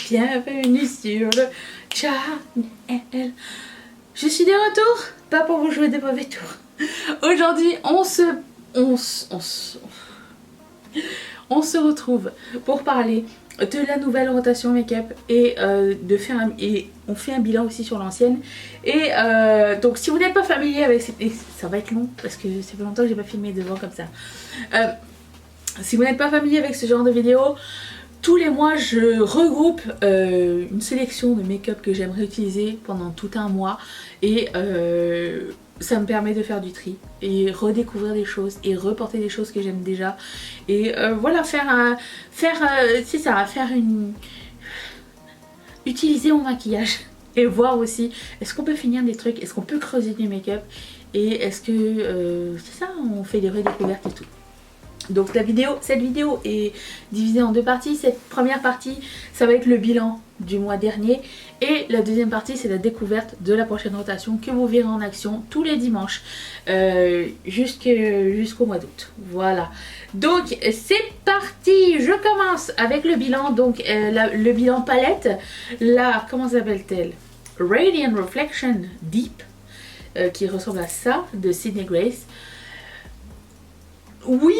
bienvenue sur le channel. Je suis de retour, pas pour vous jouer de mauvais tours. Aujourd'hui, on se retrouve pour parler de la nouvelle rotation make-up et on fait un bilan aussi sur l'ancienne. Et donc si vous n'êtes pas familier avec ça va être long parce que ça fait longtemps que j'ai pas filmé devant comme ça. Si vous n'êtes pas familier avec ce genre de vidéo, tous les mois je regroupe une sélection de make-up que j'aimerais utiliser pendant tout un mois et ça me permet de faire du tri et redécouvrir des choses et reporter des choses que j'aime déjà et voilà, utiliser mon maquillage et voir aussi est-ce qu'on peut finir des trucs, est-ce qu'on peut creuser du make-up et est-ce que c'est ça, on fait des redécouvertes et tout. Donc cette vidéo est divisée en deux parties. Cette première partie, ça va être le bilan du mois dernier. Et la deuxième partie, c'est la découverte de la prochaine rotation que vous verrez en action tous les dimanches jusqu'au mois d'août. Voilà. Donc c'est parti. Je commence avec le bilan. Donc le bilan palette. La, comment s'appelle-t-elle? Radiant Reflection Deep. Qui ressemble à ça, de Sydney Grace. Oui.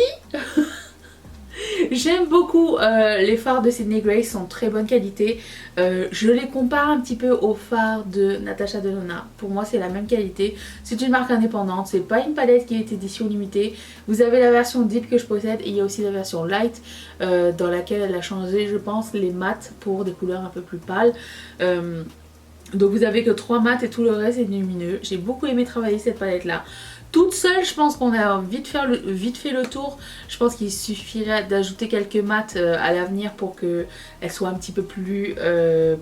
J'aime beaucoup les fards de Sydney Grace, sont de très bonne qualité. Je les compare un petit peu aux fards de Natasha Denona. Pour moi c'est la même qualité. C'est une marque indépendante, c'est pas une palette qui est édition limitée. Vous avez la version Deep que je possède et il y a aussi la version Light dans laquelle elle a changé je pense les mats pour des couleurs un peu plus pâles. Donc vous avez que 3 mats et tout le reste est lumineux. J'ai beaucoup aimé travailler cette palette là. Toute seule, je pense qu'on a vite fait le tour. Je pense qu'il suffirait d'ajouter quelques mats à l'avenir pour qu'elle soit un petit peu plus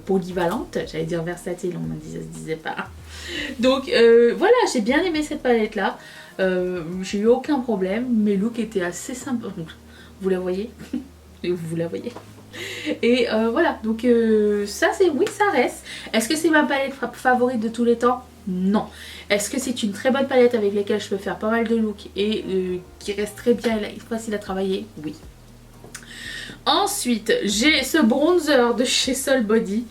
polyvalente. J'allais dire versatile, on m'a dit, ça se disait pas. Donc voilà, j'ai bien aimé cette palette là. J'ai eu aucun problème. Mes looks étaient assez simples. Vous la voyez? Vous la voyez? Et voilà, donc ça c'est, oui ça reste. Est-ce que c'est ma palette favorite de tous les temps? Non. Est-ce que c'est une très bonne palette avec laquelle je peux faire pas mal de looks et qui reste très bien et facile à travailler? Oui. Ensuite, j'ai ce bronzer de chez Sol Body.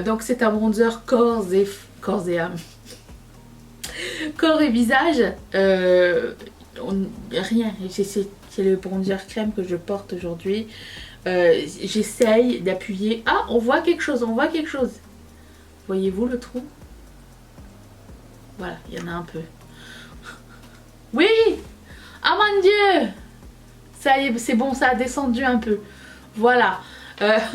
Donc c'est un bronzer corps et âme. Corps et visage. Rien, c'est le bronzer crème que je porte aujourd'hui. J'essaye d'appuyer. Ah, on voit quelque chose, Voyez-vous le trou? Voilà, il y en a un peu. Oui! Ah mon Dieu! Ça y est, c'est bon, ça a descendu un peu. Voilà. Je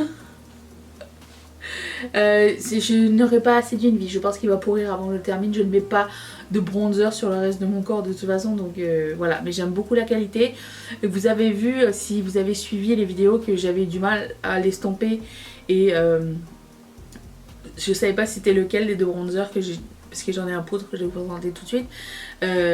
n'aurai pas assez d'une vie. Je pense qu'il va pourrir avant que je le termine. Je ne mets pas de bronzer sur le reste de mon corps de toute façon. Donc voilà. Mais j'aime beaucoup la qualité. Et vous avez vu, si vous avez suivi les vidéos, que j'avais du mal à l'estomper. Et je savais pas c'était lequel des deux bronzers que j'ai. Parce que j'en ai un poudre que je vais vous présenter tout de suite.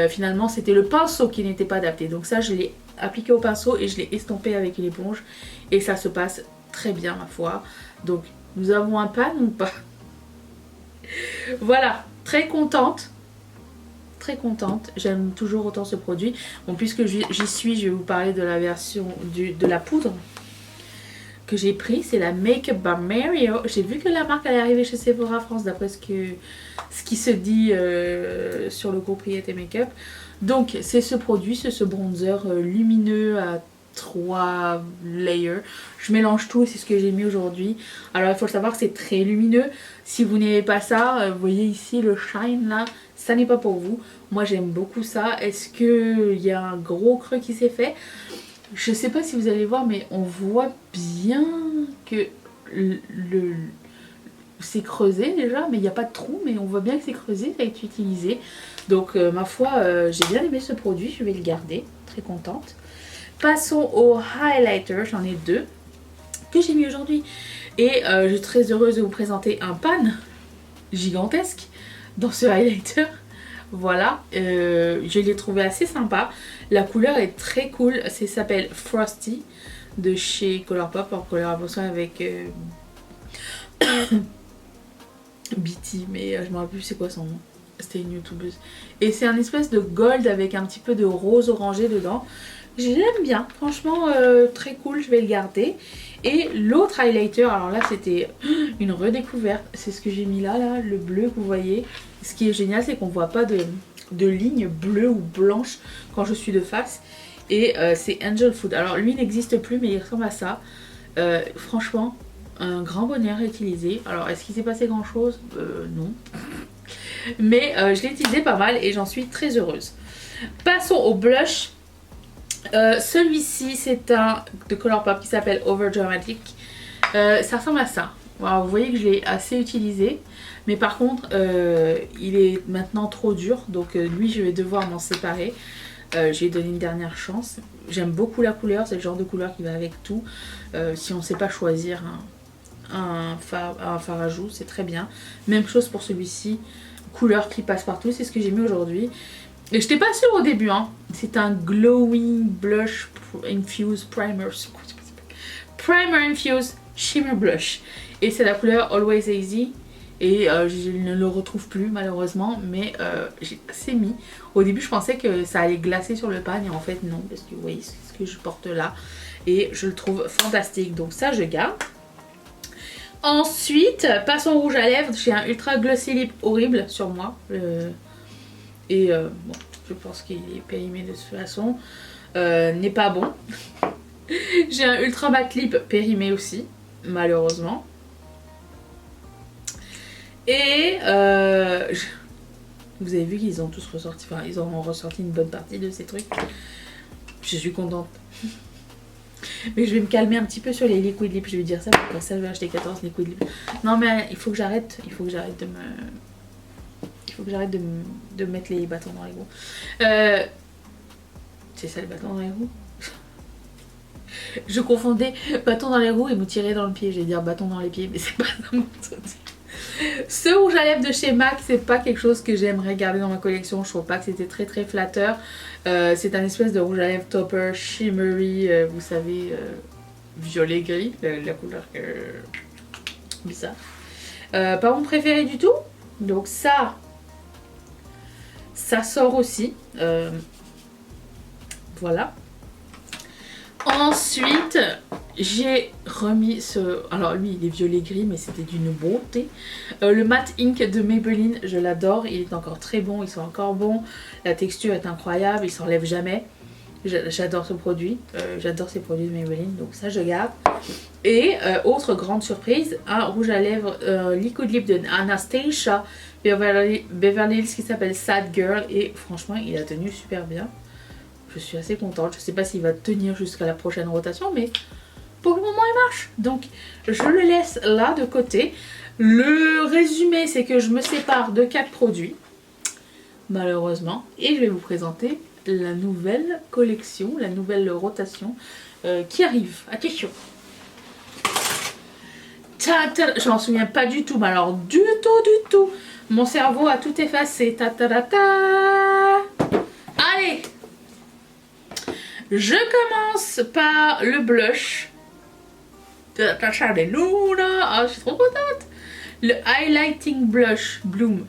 Finalement c'était le pinceau qui n'était pas adapté. Donc ça je l'ai appliqué au pinceau et je l'ai estompé avec une éponge. Et ça se passe très bien ma foi. Donc nous avons un pan ou pas? Voilà, très contente. Très contente. J'aime toujours autant ce produit. Bon, puisque j'y suis, je vais vous parler de la version de la poudre que j'ai pris. C'est la Make Up by Mario. J'ai vu que la marque allait arriver chez Sephora France d'après ce qui se dit sur le groupe Riette et Make-up. Donc c'est ce produit, c'est ce bronzer lumineux à 3 layers. Je mélange tout et c'est ce que j'ai mis aujourd'hui. Alors il faut le savoir que c'est très lumineux. Si vous n'aimez pas ça, vous voyez ici le shine là, ça n'est pas pour vous. Moi j'aime beaucoup ça. Est-ce qu'il y a un gros creux qui s'est fait? Je sais pas si vous allez voir, mais on voit bien que c'est creusé déjà, mais il n'y a pas de trou, mais on voit bien que c'est creusé, ça a été utilisé. Donc ma foi, j'ai bien aimé ce produit, je vais le garder, très contente. Passons au highlighter, j'en ai deux que j'ai mis aujourd'hui. Et je suis très heureuse de vous présenter un pan gigantesque dans ce highlighter. Voilà, je l'ai trouvé assez sympa. La couleur est très cool. Ça s'appelle Frosty de chez Colourpop en collaboration avec Bitty, mais je me rappelle plus c'est quoi son nom. C'était une youtubeuse. Et c'est un espèce de gold avec un petit peu de rose orangé dedans J'aime bien, franchement très cool, je vais le garder. Et l'autre highlighter, alors là c'était une redécouverte, c'est ce que j'ai mis là, le bleu que vous voyez. Ce qui est génial, c'est qu'on voit pas de lignes bleues ou blanches quand je suis de face. Et c'est Angel Food. Alors lui n'existe plus, mais il ressemble à ça. Franchement, un grand bonheur à utiliser. Alors est-ce qu'il s'est passé grand chose? Non. Mais je l'ai utilisé pas mal et j'en suis très heureuse. Passons au blush. Celui-ci c'est un de Colourpop qui s'appelle Over Dramatic. Ça ressemble à ça. Alors, vous voyez que je l'ai assez utilisé, mais par contre il est maintenant trop dur, donc lui je vais devoir m'en séparer. Je lui ai donné une dernière chance. J'aime beaucoup la couleur, c'est le genre de couleur qui va avec tout. Si on ne sait pas choisir un fard à joues, c'est très bien. Même chose pour celui-ci, couleur qui passe partout, c'est ce que j'ai mis aujourd'hui. Et j'étais pas sûre au début, hein. C'est un Glowing Blush Infuse Primer. Primer Infuse Shimmer Blush. Et c'est la couleur Always Easy. Et je ne le retrouve plus malheureusement. Mais j'ai assez mis. Au début je pensais que ça allait glacer sur le pan. Et en fait non. Parce que vous voyez ce que je porte là. Et je le trouve fantastique. Donc ça je garde. Ensuite, passons au rouge à lèvres. J'ai un Ultra Glossy Lip horrible sur moi. Et bon, je pense qu'il est périmé de toute façon. N'est pas bon. J'ai un Ultra Matte Lip périmé aussi, malheureusement. Et vous avez vu qu'ils ont tous ressorti, enfin ils ont ressorti une bonne partie de ces trucs. Je suis contente. Mais je vais me calmer un petit peu sur les liquid lips, je vais dire ça, pour ça je vais acheter 14 liquid lips. Non mais il faut que j'arrête de me... Il faut que j'arrête de mettre les bâtons dans les roues. C'est ça les bâtons dans les roues? Je confondais bâton dans les roues et me tirer dans le pied. J'allais dire bâton dans les pieds, mais c'est pas dans mon truc. Ce rouge à lèvres de chez MAC, c'est pas quelque chose que j'aimerais garder dans ma collection. Je trouve pas que c'était très très flatteur. C'est un espèce de rouge à lèvres topper shimmery, vous savez, violet gris, la couleur bizarre. Pas mon préféré du tout. Donc ça sort aussi. Voilà. Ensuite, j'ai remis ce... Alors lui, il est violet gris, mais c'était d'une beauté. Le Matte Ink de Maybelline, je l'adore. Il est encore très bon, il sent encore bon. La texture est incroyable, il s'enlève jamais. J'adore ce produit. J'adore ces produits de Maybelline, donc ça, je garde. Et autre grande surprise, un rouge à lèvres liquid lip de Anastasia Beverly Hills qui s'appelle Sad Girl. Et franchement, il a tenu super bien. Je suis assez contente. Je sais pas s'il va tenir jusqu'à la prochaine rotation, mais pour le moment il marche. Donc je le laisse là de côté. Le résumé, c'est que je me sépare de 4 produits, malheureusement. Et je vais vous présenter la nouvelle collection, la nouvelle rotation qui arrive. Attention. Je m'en souviens pas du tout, mais alors du tout. Mon cerveau a tout effacé. Allez! Je commence par le blush de Natasha Denona. Ah, je suis trop contente. Le Highlighting Blush Bloom.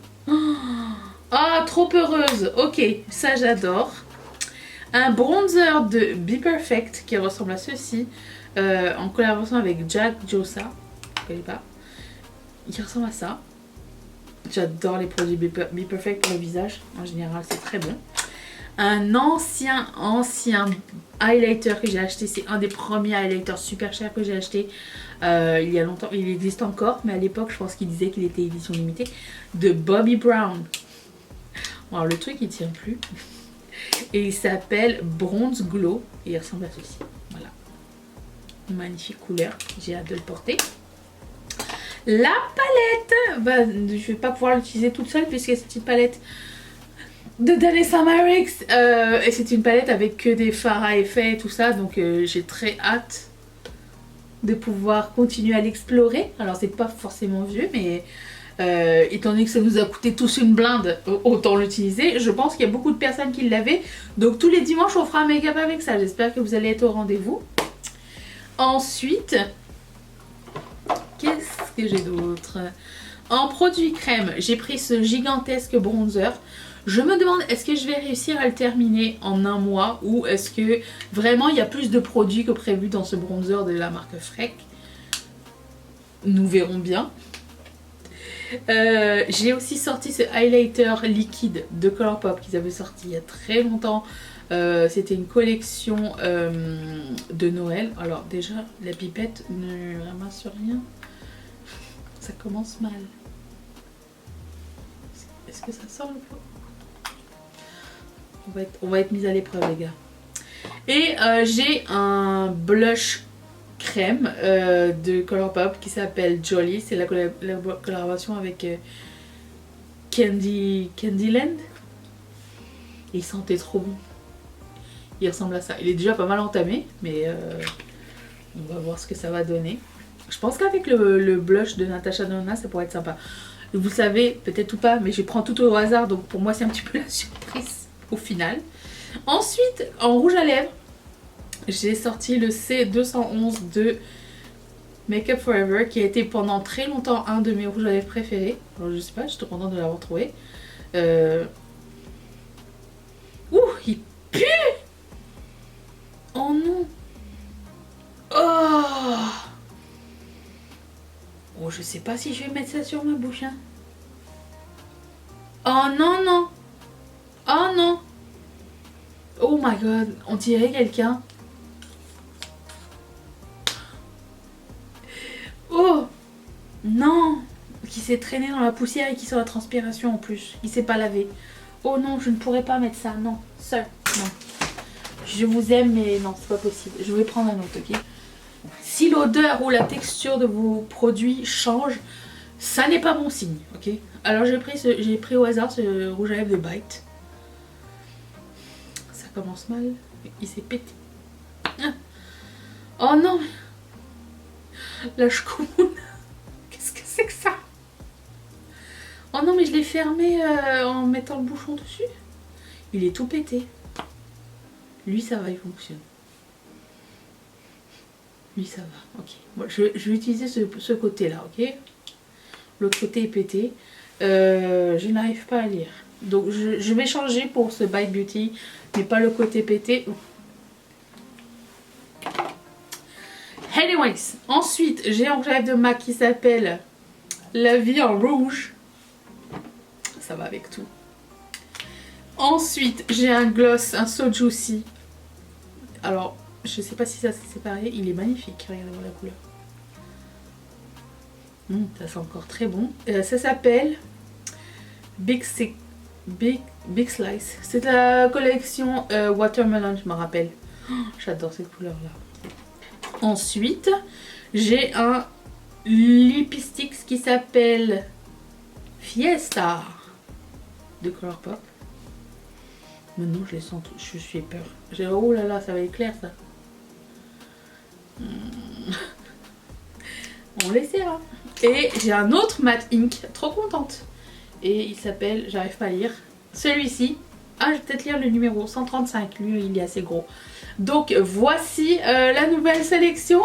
Ah, trop heureuse. Ok, ça j'adore. Un bronzer de Be Perfect qui ressemble à ceci. En collaboration avec Jack Josa. Je ne connais pas. Il ressemble à ça. J'adore les produits Be Perfect pour le visage. En général, c'est très bon. Un ancien highlighter que j'ai acheté. C'est un des premiers highlighters super chers que j'ai acheté il y a longtemps. Il existe encore, mais à l'époque, je pense qu'il disait qu'il était édition limitée. De Bobbi Brown. Bon, alors, le truc, il tient plus. Et il s'appelle Bronze Glow. Et il ressemble à ceci. Voilà. Magnifique couleur. J'ai hâte de le porter. La palette. Bah, je vais pas pouvoir l'utiliser toute seule puisque c'est une palette de Danessa Myricks et c'est une palette avec que des fards à effet et tout ça, donc j'ai très hâte de pouvoir continuer à l'explorer. Alors c'est pas forcément vieux, mais étant donné que ça nous a coûté tous une blinde, autant l'utiliser. Je pense qu'il y a beaucoup de personnes qui l'avaient, donc tous les dimanches on fera un make-up avec ça. J'espère que vous allez être au rendez-vous. Ensuite, qu'est-ce que j'ai d'autre? En produit crème, j'ai pris ce gigantesque bronzer. Je me demande, est-ce que je vais réussir à le terminer en un mois ou est-ce que vraiment il y a plus de produits que prévu dans ce bronzer de la marque Freck. Nous verrons bien. J'ai aussi sorti ce highlighter liquide de Colourpop qu'ils avaient sorti il y a très longtemps. C'était une collection de Noël. Alors déjà, la pipette ne ramasse sur rien. Ça commence mal. Est-ce que ça sort le pot? On va être mis à l'épreuve, les gars. Et j'ai un blush crème de Colourpop qui s'appelle Jolly. C'est la collaboration avec Candyland. Il sentait trop bon. Il ressemble à ça. Il est déjà pas mal entamé, mais on va voir ce que ça va donner. Je pense qu'avec le blush de Natasha Denona, ça pourrait être sympa. Vous savez, peut-être ou pas, mais je prends tout au hasard, donc pour moi c'est un petit peu la surprise au final. Ensuite, en rouge à lèvres, j'ai sorti le C211 de Make Up For Ever, qui a été pendant très longtemps un de mes rouges à lèvres préférés. Alors je sais pas, je suis contente de l'avoir trouvé. Ouh, il pue! Oh non! Oh, je sais pas si je vais mettre ça sur ma bouche. Hein. Oh non, non! Oh non! Oh my god, on dirait quelqu'un. Oh! Non! Qui s'est traîné dans la poussière et qui sent la transpiration en plus. Il s'est pas lavé. Oh non, je ne pourrais pas mettre ça. Non, seul. Non. Je vous aime, mais non, c'est pas possible. Je vais prendre un autre, ok? Si l'odeur ou la texture de vos produits change, ça n'est pas bon signe, ok? Alors j'ai pris au hasard ce rouge à lèvres de Bite. Ça commence mal. Il s'est pété. Ah. Oh non! La choucoune. Qu'est-ce que c'est que ça? Oh non, mais je l'ai fermé en mettant le bouchon dessus. Il est tout pété. Lui, ça va, il fonctionne. Lui, ça va, ok. Bon, je vais utiliser ce côté-là, ok? L'autre côté est pété. Je n'arrive pas à lire. Donc, je vais changer pour ce Bite Beauty, mais pas le côté pété. Anyways, ensuite, j'ai un rouge à lèvres de MAC qui s'appelle La Vie en Rouge. Ça va avec tout. Ensuite, j'ai un gloss, un So Juicy. Alors, je sais pas si ça s'est séparé. Il est magnifique, regardez-moi la couleur. Ça sent encore très bon. Ça s'appelle Big Slice. C'est la collection Watermelon, je me rappelle. Oh, j'adore cette couleur-là. Ensuite, j'ai un lipstick qui s'appelle Fiesta de Colourpop. Maintenant, je les sens tous. Je suis peur. Oh là là, ça va être clair ça. On l'essaiera. Et j'ai un autre matte ink. Trop contente. Et il s'appelle, j'arrive pas à lire, celui-ci. Ah, je vais peut-être lire le numéro 135. Lui, il est assez gros. Donc, voici la nouvelle sélection.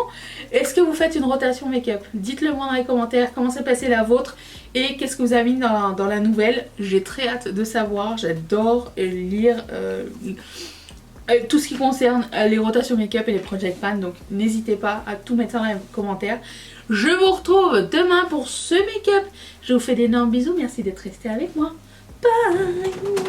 Est-ce que vous faites une rotation make-up? Dites-le moi dans les commentaires. Comment s'est passée la vôtre? Et qu'est-ce que vous avez mis dans la nouvelle? J'ai très hâte de savoir. J'adore lire tout ce qui concerne les rotations make-up et les project pan. Donc, n'hésitez pas à tout mettre dans les commentaires. Je vous retrouve demain pour ce make-up. Je vous fais d'énormes bisous. Merci d'être resté avec moi. Bye!